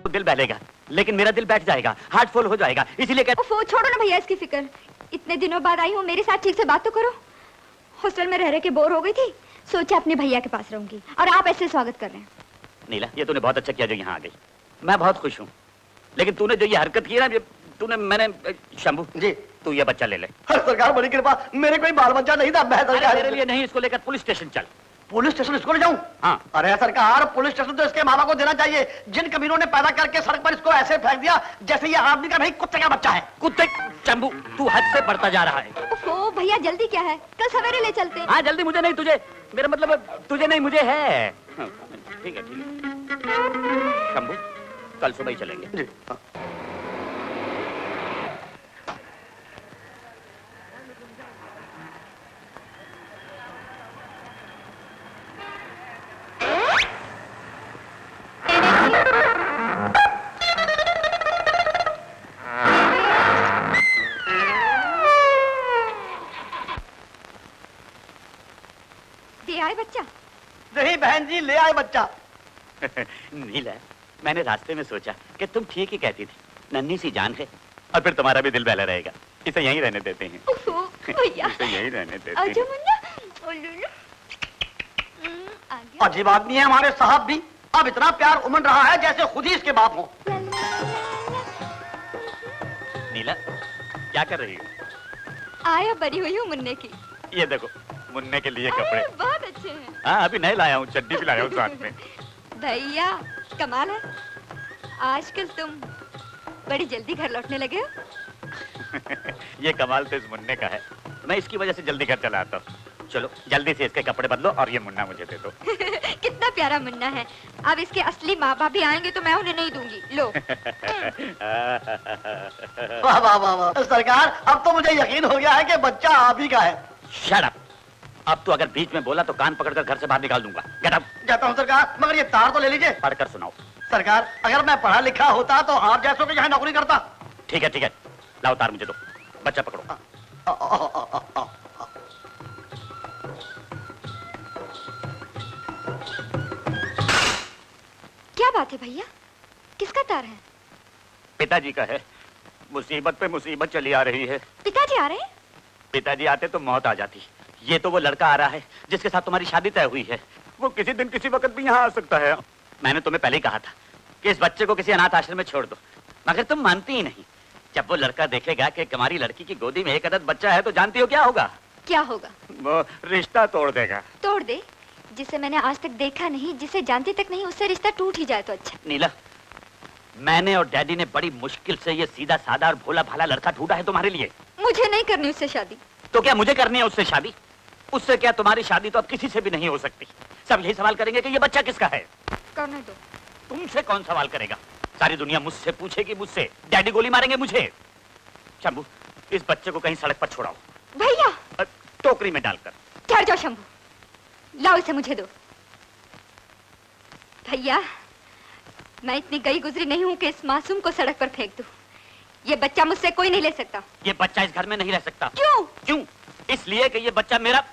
दिल बहलेगा, लेकिन मेरा दिल बैठ जाएगा, हार्ट फुल हो जाएगा, इसीलिए छोड़ो ना भैया इसकी फिक्र। इतने दिनों बाद आई हूँ, मेरे साथ ठीक से बात तो करो। हॉस्टल में रह के बोर हो गई थी, सोचा अपने भैया के पास रहूंगी, और आप ऐसे स्वागत कर रहे हैं। नीला, ये तूने बहुत अच्छा किया जो यहाँ आ गई, मैं बहुत खुश हूँ। लेकिन तूने जो ये हरकत की ना, मैंने शंभू जी, तू ये बच्चा ले ले। सरकार बड़ी कृपा, मेरे कोई बाल बच्चा नहीं था। मेरे लिए नहीं, इसको लेकर पुलिस स्टेशन चल। पुलिस स्टेशन इसको ले जाऊं? हाँ। अरे सरकार, पुलिस स्टेशन तो इसके मामा को देना चाहिए, जिन कमीनों ने पैदा करके सड़क पर इसको ऐसे फेंक दिया जैसे ये आदमी का नहीं कुत्ते का बच्चा है। कुत्ते? शंभू, तू हद से बढ़ता जा रहा है। ओहो भैया, जल्दी क्या है, कल सवेरे ले चलते। हाँ, जल्दी मुझे नहीं, तुझे, मेरा मतलब तुझे नहीं, मुझे है। ठीक है, ठीक है शंभू, कल सुबह ही चलेंगे जी। हाँ। बच्चा नहीं बहन जी, ले आए बच्चा। नीला, मैंने रास्ते में सोचा कि तुम ठीक ही कहती थी, नन्ही सी जान है, और फिर तुम्हारा भी दिल बहला रहेगा, इसे यहीं रहने देते हैं। भैया इसे यहीं रहने देते हैं। अजीब आदमी है हमारे साहब भी, अब इतना प्यार उमड़ रहा है जैसे खुद ही इसके बाप हो। नीला, क्या कर रही हो? आया बड़ी हुई हूँ मुन्ने की। ये देखो, मुन्ने के लिए कपड़े बहुत अच्छे हैं। हाँ, अभी नए लाया हूँ, चड्डी भी लाया हूँ साथ में। भैया कमाल है, आजकल तुम बड़ी जल्दी घर लौटने लगे हो। ये कमाल तो इस मुन्ने का है, मैं इसकी वजह से जल्दी घर चला आता हूँ। चलो जल्दी से इसके कपड़े बदलो और ये मुन्ना मुझे दे दो। कितना प्यारा मुन्ना है, अब इसके असली माँ बाप भी आएंगे तो मैं उन्हें नहीं दूंगी। लो। वाह वाह वाह वाह सरकार, अब तो मुझे यकीन हो गया है कि बच्चा आप ही का है। शट अप, अब तो अगर बीच में बोला तो कान पकड़कर घर से बाहर निकाल दूंगा। Get out. जाता हूँ सरकार, मगर ये तार तो ले लीजिए। पढ़कर सुनाओ। सरकार, अगर मैं पढ़ा लिखा होता तो आप जैसों के यहाँ नौकरी करता। ठीक है, ठीक है, लाओ तार मुझे दो, बच्चा पकड़ो। क्या बात है भैया, किसका तार है? पिताजी का है, मुसीबत पे मुसीबत चली आ रही है। पिताजी आ रहे हैं? पिताजी आते तो मौत आ जाती। ये तो वो लड़का आ रहा है जिसके साथ तुम्हारी शादी तय हुई है, वो किसी दिन किसी वक्त भी यहाँ आ सकता है। मैंने तुम्हें पहले ही कहा था कि इस बच्चे को किसी अनाथ आश्रम में छोड़ दो, मगर तुम मानती ही नहीं। जब वो लड़का देखेगा कि हमारी लड़की की गोदी में एक अदद बच्चा है तो जानती हो क्या होगा? क्या होगा? वो रिश्ता तोड़ देगा। तोड़ दे? जिसे मैंने आज तक देखा नहीं, जिसे जानती तक नहीं, उससे रिश्ता टूट ही जाए तो अच्छा। नीला, मैंने और डैडी ने बड़ी मुश्किल से ये सीधा साधा और भोला भाला लड़का ढूंढा है तुम्हारे लिए। मुझे नहीं करनी उससे शादी। तो क्या मुझे करनी है उससे शादी? उससे क्या तुम्हारी शादी तो अब किसी से भी नहीं हो सकती। सब यही सवाल करेंगे कि ये बच्चा किसका है। करने दो। तुमसे कौन सवाल करेगा? सारी दुनिया मुझसे पूछेगी, मुझसे। डैडी गोली मारेंगे मुझे। शंभू, इस बच्चे को कहीं सड़क पर छोड़ाओ। भैया, टोकरी में डालकर। ठहर जाओ शंभू, लाओ इसे मुझे दो। भैया, मैं इतनी गई गुजरी नहीं हूँ कि इस मासूम को सड़क पर फेंक दूं। ये बच्चा मुझसे कोई नहीं ले सकता। ये बच्चा इस घर में नहीं रह सकता। क्यों? क्यों? इसलिए कि ये बच्चा मेरा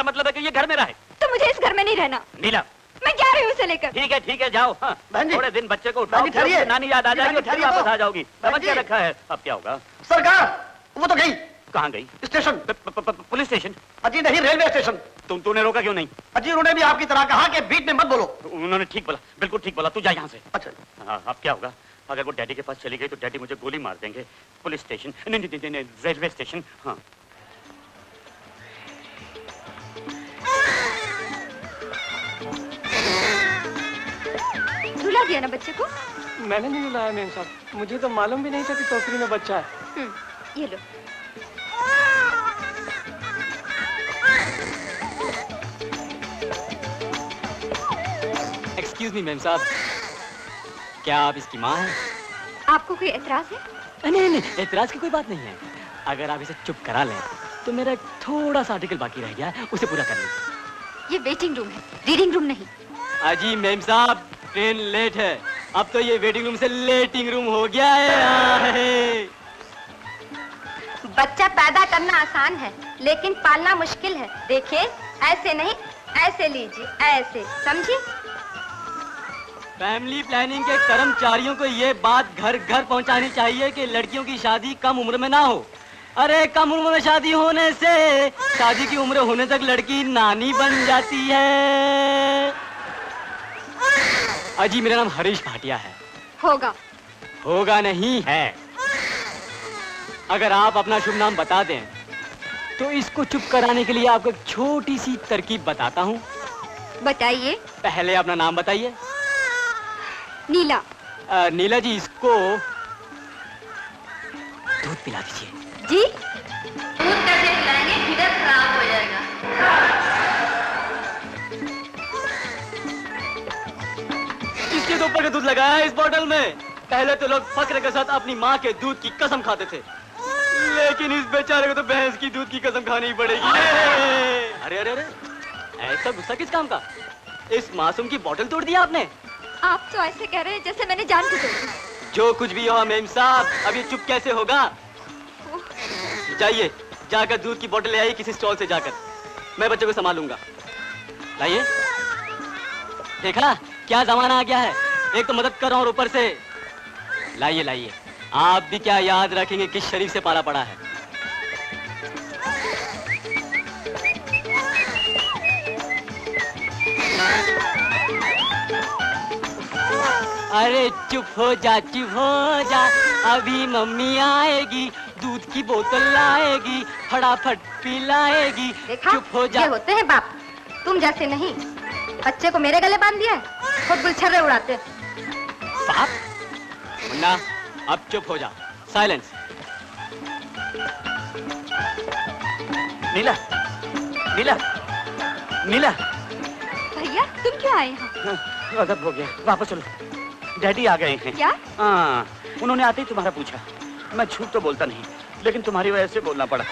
मतलब है कि ये घर मेरा है। तो मुझे इस घर में नहीं रहना। नीला, मैं जा रही हूँ इसे लेकर। ठीक है, जाओ। हाँ, थोड़े दिन बच्चे को उठाओ, नानी याद आ जाएगी, फिर वापस आ जाओगी। समझ क्या रखा है? अब क्या होगा? सरकार, वो तो गई। कहाँ गई? स्टेशन। Police station? अजी नहीं, रेलवे स्टेशन। तूने रोका क्यों नहीं? अजी उन्होंने भी आपकी तरह कहा कि बीच में मत बोलो। उन्होंने ठीक बोला, बिल्कुल ठीक बोला। तू जा यहाँ से। अच्छा। हाँ, अब क्या होगा? अगर वो डैडी के पास चली गई तो डैडी मुझे गोली मार देंगे। पुलिस स्टेशन नहीं, रेलवे स्टेशन। हाँ, रुला दिया ना बच्चे को? मैंने नहीं रुलाया मेम साहब, मुझे तो मालूम भी नहीं था कि टोकरी में बच्चा है। ये लो। एक्सक्यूज मी मेम साहब, क्या आप इसकी माँ हैं? आपको कोई एतराज है? नहीं, एतराज की कोई बात नहीं है। अगर आप इसे चुप करा लें तो मेरा एक थोड़ा सा आर्टिकल बाकी रह गया, उसे पूरा कर लें। ये वेटिंग रूम है, रीडिंग रूम नहीं। अजी मेम साहब, ट्रेन लेट है, अब तो ये वेटिंग रूम से लेटिंग रूम हो गया है। बच्चा पैदा करना आसान है, लेकिन पालना मुश्किल है। देखिए, ऐसे नहीं, ऐसे लीजिए, ऐसे, समझी? फैमिली प्लानिंग के कर्मचारियों को ये बात घर घर पहुंचानी चाहिए कि लड़कियों की शादी कम उम्र में ना हो। अरे कम उम्र में शादी होने से शादी की उम्र होने तक लड़की नानी बन जाती है। अजी मेरा नाम हरीश भाटिया है। होगा नहीं है। अगर आप अपना शुभ नाम बता दें तो इसको चुप कराने के लिए आपको एक छोटी सी तरकीब बताता हूँ। बताइए। पहले अपना नाम बताइए। नीला। नीला जी, इसको दूध पिला दीजिए। जी? दूध कैसे पिलाएंगे? फिर खराब हो जाएगा। किसके ऊपर का दूध लगाया है इस बोतल में? पहले तो लोग फक्र के साथ अपनी माँ के दूध की कसम खाते थे, लेकिन इस बेचारे को तो भैंस की दूध की कसम खानी पड़ेगी। अरे अरे अरे, ऐसा गुस्सा किस काम का? इस मासूम की बोतल तोड़ दिया आपने। आप तो ऐसे कह रहे हैं जैसे मैंने जान के तोड़ी। जो कुछ भी हो मेम साहब, अब ये चुप कैसे होगा? जाइए, जाकर दूध की बोतल ले आइए किसी स्टॉल से जाकर। मैं बच्चे को संभालूंगा। लाइए। देखा क्या जमाना आ गया है? एक तो मदद कर रहा हूं और ऊपर से लाइए लाइए। आप भी क्या याद रखेंगे किस शरीफ से पाला पड़ा है। अरे चुप हो जा, चुप हो जा, अभी मम्मी आएगी, दूध की बोतल लाएगी, फटाफट पिलाएगी। चुप हो जा। ये होते हैं बाप, तुम जैसे नहीं। बच्चे को मेरे गले बांध दिया है, खुद गुलछर्रे उड़ाते। बाप? मुन्ना, अब चुप हो जा। साइलेंस। नीला, नीला, नीला। भैया तुम क्यों आए यहाँ? गजब हो गया, वापस चलो। डैडी आ गए हैं। क्या? हाँ, उन्होंने आते ही तुम्हारा पूछा। मैं झूठ तो बोलता नहीं, लेकिन तुम्हारी वजह से बोलना पड़ा।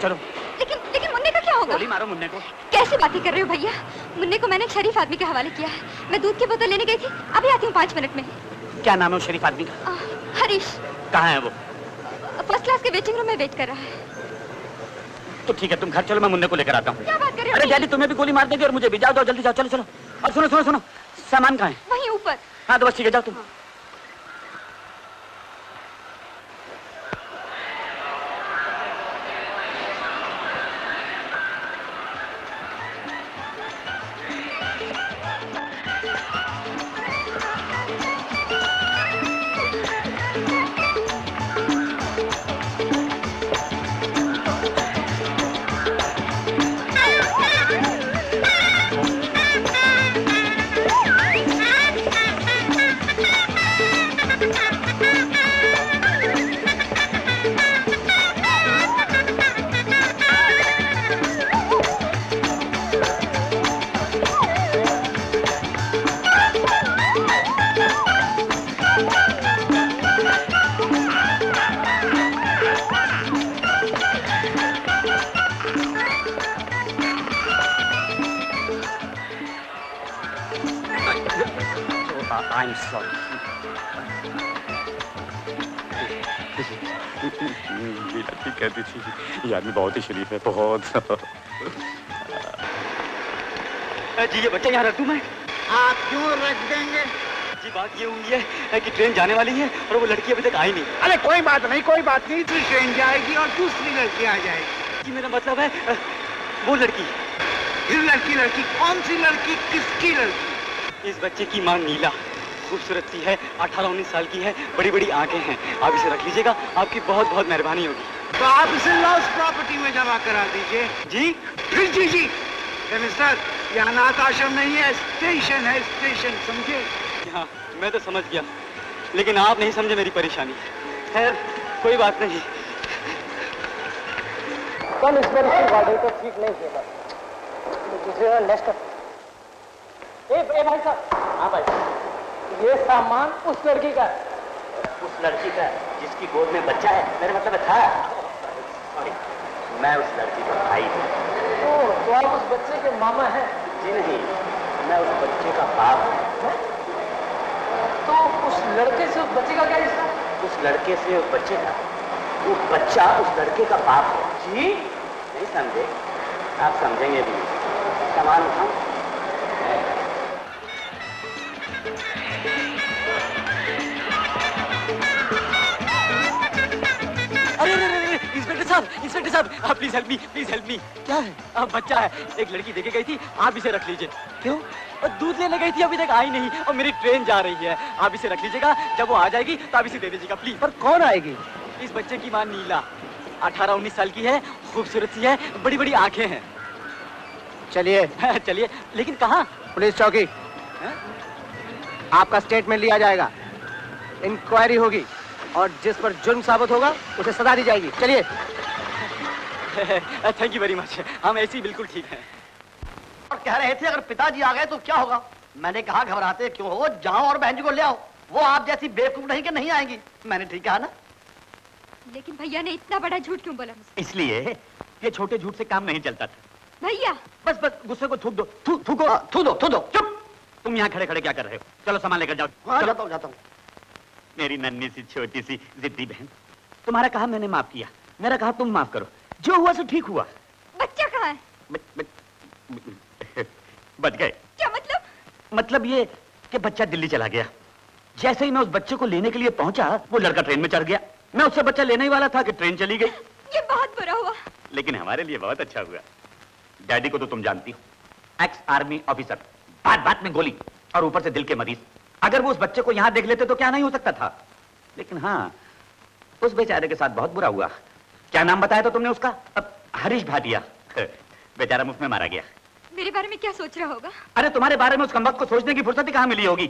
चलो। लेकिन मुन्ने का क्या होगा? गोली मारो मुन्ने को। कैसी बातें कर रहे हो भैया? मुन्ने को मैंने एक शरीफ आदमी के हवाले किया है। मैं दूध की बोतल लेने गई थी, अभी आती हूँ 5 मिनट में। क्या नाम है उस शरीफ आदमी का? हरीश। कहाँ है वो? फर्स्ट क्लास के वेटिंग रूम में वेट कर रहा है। तो ठीक है, तुम घर चलो, मैं मुन्ने को लेकर आता हूँ। क्या बात कर रहे हो? अरे डैडी तुम्हें भी गोली मार देगी और मुझे भी। जाओ जाओ जल्दी जाओ, चलो चलो। और सुनो सुनो सुनो, सामान कहाँ है? वहीं ऊपर। हाँ तो बस ठीक है, जाओ तुम। I'm sorry. मीरा ठीक कहती थी, ये आदमी बहुत ही शरीफ है, बहुत। जी ये बच्चा यहाँ रख दूं मैं? आप क्यों रख देंगे? जी बात ये हुई है कि ट्रेन जाने वाली है और वो लड़की अभी तक आई नहीं। अरे कोई बात नहीं, कोई बात नहीं। दूसरी ट्रेन जाएगी और दूसरी लड़की आ जाएगी। जी मेरा मतलब है वो लड़की। फिर लड़की? लड़की कौन सी लड़की? किसकी लड़की? इस बच्चे की मां नीला खूबसूरत सी है, 18-19 साल की है, बड़ी बड़ी आंखें हैं। आप इसे रख लीजिएगा, आपकी बहुत बहुत मेहरबानी होगी। तो आप इसे लॉस प्रॉपर्टी में जमा करा दीजिए। जी जी जी। मिस्टर, ये अनाथ आश्रम नहीं है, स्टेशन है, स्टेशन, समझे? हाँ मैं तो समझ गया, लेकिन आप नहीं समझे मेरी परेशानी। खैर कोई बात नहीं। कल इस बार इसकी वार्डन को ठीक नहीं किया। दूसरे नेक्स्ट। ए भाई साहब। हाँ भाई, ये सामान उस लड़की का है। उस लड़की का जिसकी गोद में बच्चा है? मेरा मतलब था, सॉरी, मैं उस लड़की का भाई हूँ। ओह, तो आप उस बच्चे के मामा हैं? जी नहीं, मैं उस बच्चे का बाप हूँ। तो उस लड़के से उस बच्चे का क्या रिश्ता? उस लड़के से उस बच्चे का, वो बच्चा उस लड़के का बाप है। जी नहीं समझे? आप समझेंगे भी। सामान उठाओ। अरे इंस्पेक्टर साहब प्लीज हेल्प मी। क्या है? बच्चा है, एक लड़की देके गई थी, आप इसे रख लीजिए। क्यों? दूध लेने गई थी, अभी तक आई नहीं और मेरी ट्रेन जा रही है। आप इसे रख लीजिएगा, जब वो आ जाएगी तो आप इसे दे दीजिएगा प्लीज। पर कौन आएगी? इस बच्चे की मां नीला 18-19 साल की है, खूबसूरत सी है, बड़ी बड़ी आंखें हैं। चलिए चलिए, लेकिन कहाँ? पुलिस चौकी। हैं? आपका स्टेटमेंट लिया जाएगा, इंक्वायरी होगी और जिस पर जुर्म साबित होगा उसे सजा दी जाएगी। चलिए। थैंक यू वेरी मच, हम ऐसे ही बिल्कुल ठीक हैं। और कह रहे थे अगर पिताजी आ गए तो क्या होगा? मैंने कहा घबराते क्यों हो, जाओ और बहन जी को ले आओ। वो आप जैसी बेवकूफ नहीं कि नहीं आएंगी। मैंने ठीक कहा ना? लेकिन भैया ने इतना बड़ा झूठ क्यों बोला मुझसे? इसलिए ये छोटे झूठ से काम नहीं चलता था। भैया बस गुस्से को थूक दो, थू दो। चुप! तुम यहाँ खड़े खड़े क्या कर रहे हो? चलो सामान लेकर जाओ। हाँ, चलो। जाता हूँ। मेरी नन्ही सी छोटी सी जिद्दी बहन, तुम्हारा कहा मैंने माफ किया, मेरा कहा तुम माफ करो। जो हुआ सो ठीक हुआ। बच्चा कहाँ है? बच गए। क्या मतलब? मतलब ये कि बच्चा दिल्ली चला गया। जैसे ही मैं उस बच्चे को लेने के लिए पहुंचा, वो लड़का ट्रेन में चढ़ गया। मैं उससे बच्चा लेने ही वाला था कि ट्रेन चली गई। ये बहुत बुरा हुआ। लेकिन हमारे लिए बहुत अच्छा हुआ। डैडी को तो तुम जानती हो, एक्स आर्मी ऑफिसर, बात बात में गोली और ऊपर से दिल के मरीज। अगर वो उस बच्चे को यहां देख लेते तो क्या नहीं हो सकता था। लेकिन हाँ, उस बेचारे के साथ बहुत बुरा हुआ। क्या नाम बताया था तुमने उसका? अब हरीश भाटिया। बेचारा मुफ्त में मारा गया। मेरे बारे में क्या सोच रहा होगा? अरे तुम्हारे बारे में उस कमबख्त को सोचने की फुर्सत ही कहां मिली होगी।